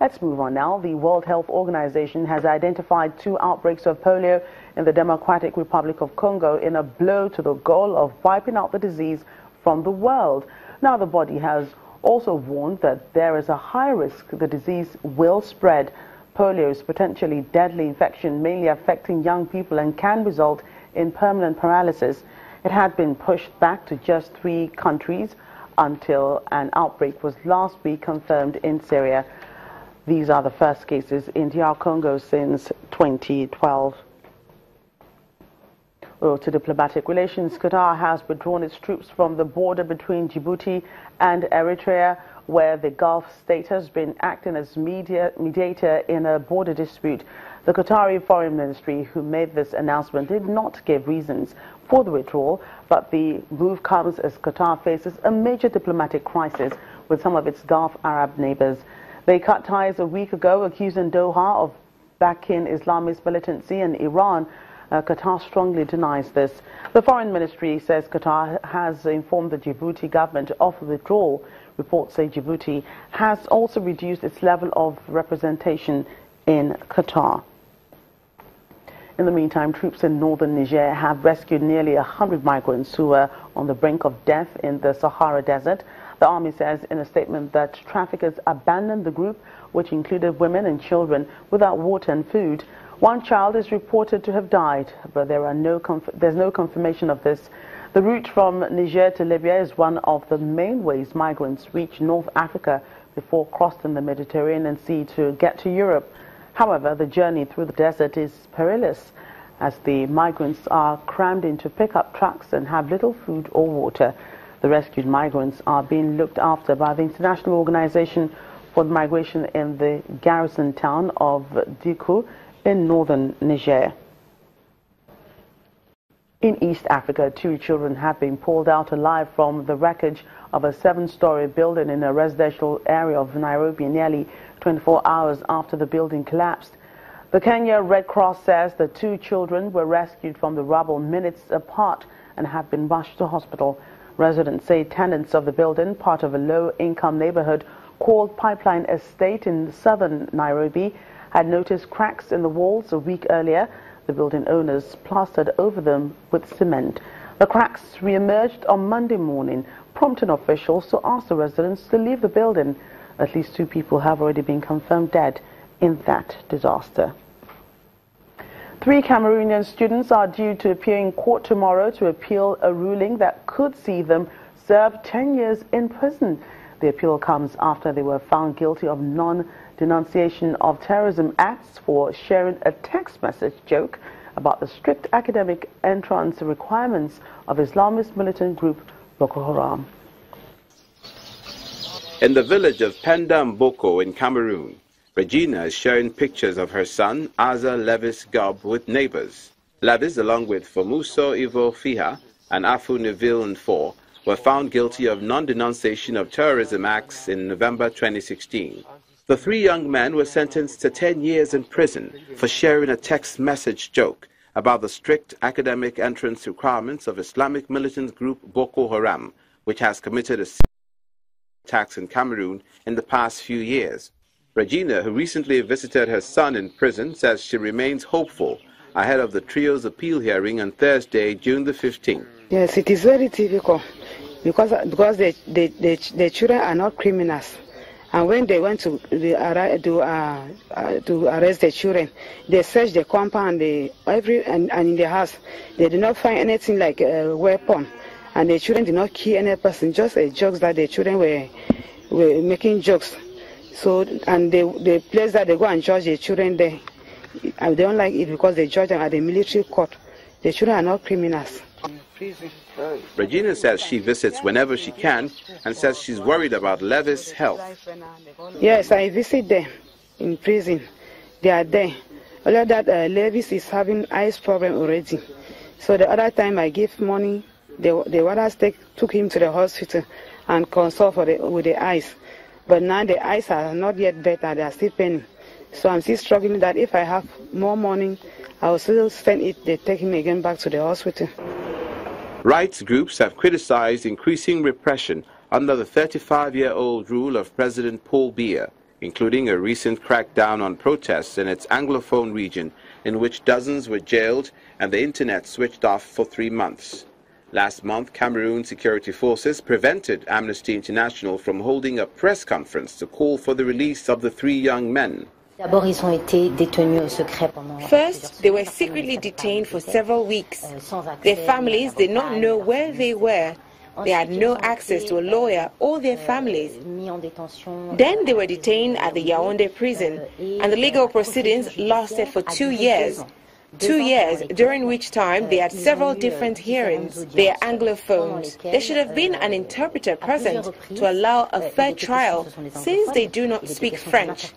Let's move on now. The World Health Organization has identified 2 outbreaks of polio in the Democratic Republic of Congo in a blow to the goal of wiping out the disease from the world. Now, the body has also warned that there is a high risk the disease will spread. Polio is potentially deadly infection, mainly affecting young people, and can result in permanent paralysis. It had been pushed back to just 3 countries until an outbreak was last week confirmed in Syria. These are the first cases in DR Congo since 2012. To diplomatic relations, Qatar has withdrawn its troops from the border between Djibouti and Eritrea, where the Gulf state has been acting as mediator in a border dispute. The Qatari Foreign Ministry, who made this announcement, did not give reasons for the withdrawal, but the move comes as Qatar faces a major diplomatic crisis with some of its Gulf Arab neighbors. They cut ties a week ago, accusing Doha of backing Islamist militancy, and Iran. Qatar strongly denies this. The Foreign Ministry says Qatar has informed the Djibouti government of the withdrawal. Reports say Djibouti has also reduced its level of representation in Qatar. In the meantime, troops in northern Niger have rescued nearly 100 migrants who were on the brink of death in the Sahara Desert. The army says in a statement that traffickers abandoned the group, which included women and children, without water and food. 1 child is reported to have died, but there's no confirmation of this. The route from Niger to Libya is one of the main ways migrants reach North Africa before crossing the Mediterranean Sea to get to Europe. However, the journey through the desert is perilous, as the migrants are crammed into pickup trucks and have little food or water. The rescued migrants are being looked after by the International Organization for Migration in the garrison town of Dikou in northern Niger. In East Africa, 2 children have been pulled out alive from the wreckage of a 7-story building in a residential area of Nairobi nearly 24 hours after the building collapsed. The Kenya Red Cross says the 2 children were rescued from the rubble minutes apart and have been rushed to hospital. Residents say tenants of the building, part of a low-income neighborhood called Pipeline Estate in southern Nairobi, had noticed cracks in the walls a week earlier. The building owners plastered over them with cement. The cracks re-emerged on Monday morning, prompting officials to ask the residents to leave the building. At least 2 people have already been confirmed dead in that disaster. 3 Cameroonian students are due to appear in court tomorrow to appeal a ruling that could see them serve 10 years in prison. The appeal comes after they were found guilty of non-denunciation of terrorism acts for sharing a text message joke about the strict academic entrance requirements of Islamist militant group Boko Haram. In the village of Pendam-Boko in Cameroon, Regina is sharing pictures of her son, Aza Levis Gob, with neighbors. Levis, along with Fomuso Ivo Fiha and Afu Neville Nfor, were found guilty of non-denunciation of terrorism acts in November 2016. The 3 young men were sentenced to 10 years in prison for sharing a text message joke about the strict academic entrance requirements of Islamic militant group Boko Haram, which has committed a series of attacks in Cameroon in the past few years. Regina, who recently visited her son in prison, says she remains hopeful ahead of the trio's appeal hearing on Thursday, June the 15th. Yes, it is very difficult because the children are not criminals. And when they went to arrest the children, they searched the compound and in the house. They did not find anything like a weapon. And the children did not kill any person, just jokes that the children were making jokes. So, and the place that they go and judge the children there, they don't like it because they judge them at the military court. The children are not criminals. Regina says she visits whenever she can and says she's worried about Levis' health. Yes, I visit them in prison. They are there. Although that Levis is having eyes problem already. So the other time I give money, the others took him to the hospital and consult with the eyes. But now the eyes are not yet better, they are still paining. So I'm still struggling that if I have more money, I will still spend it, they take him again back to the hospital. Rights groups have criticized increasing repression under the 35-year-old rule of President Paul Biya. including a recent crackdown on protests in its Anglophone region, in which dozens were jailed and the internet switched off for 3 months. Last month, Cameroon security forces prevented Amnesty International from holding a press conference to call for the release of the 3 young men. First, they were secretly detained for several weeks. Their families did not know where they were. They had no access to a lawyer or their families. Then they were detained at the Yaoundé prison, and the legal proceedings lasted for 2 years. 2 years, during which time they had several different hearings. They are Anglophones. There should have been an interpreter present to allow a fair trial, since they do not speak French.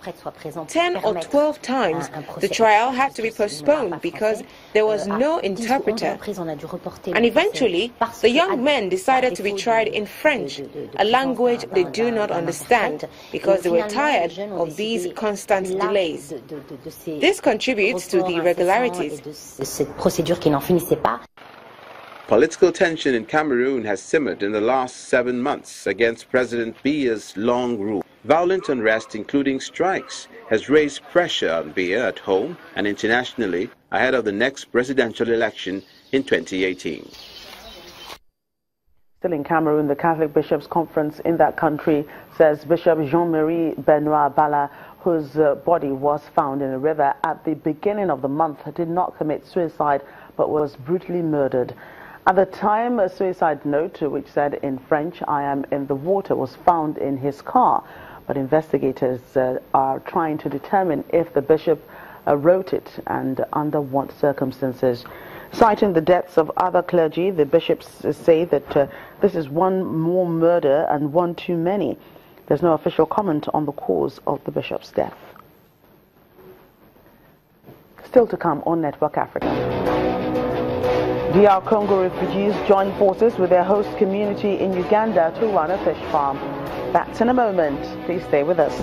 10 or 12 times, the trial had to be postponed because there was no interpreter. And eventually, the young men decided to be tried in French, a language they do not understand, because they were tired of these constant delays. This contributes to the irregularities. Political tension in Cameroon has simmered in the last 7 months against President Biya's long rule. Violent unrest, including strikes, has raised pressure on Biya at home and internationally ahead of the next presidential election in 2018. Still in Cameroon, the Catholic Bishops' Conference in that country says Bishop Jean-Marie Benoit Bala, whose body was found in a river at the beginning of the month, did not commit suicide but was brutally murdered. At the time, a suicide note, which said in French, "I am in the water," was found in his car. But investigators are trying to determine if the bishop wrote it and under what circumstances. Citing the deaths of other clergy, the bishops say that this is one more murder and one too many. There's no official comment on the cause of the bishop's death. Still to come on Network Africa. DR Congo refugees join forces with their host community in Uganda to run a fish farm. That's in a moment. Please stay with us.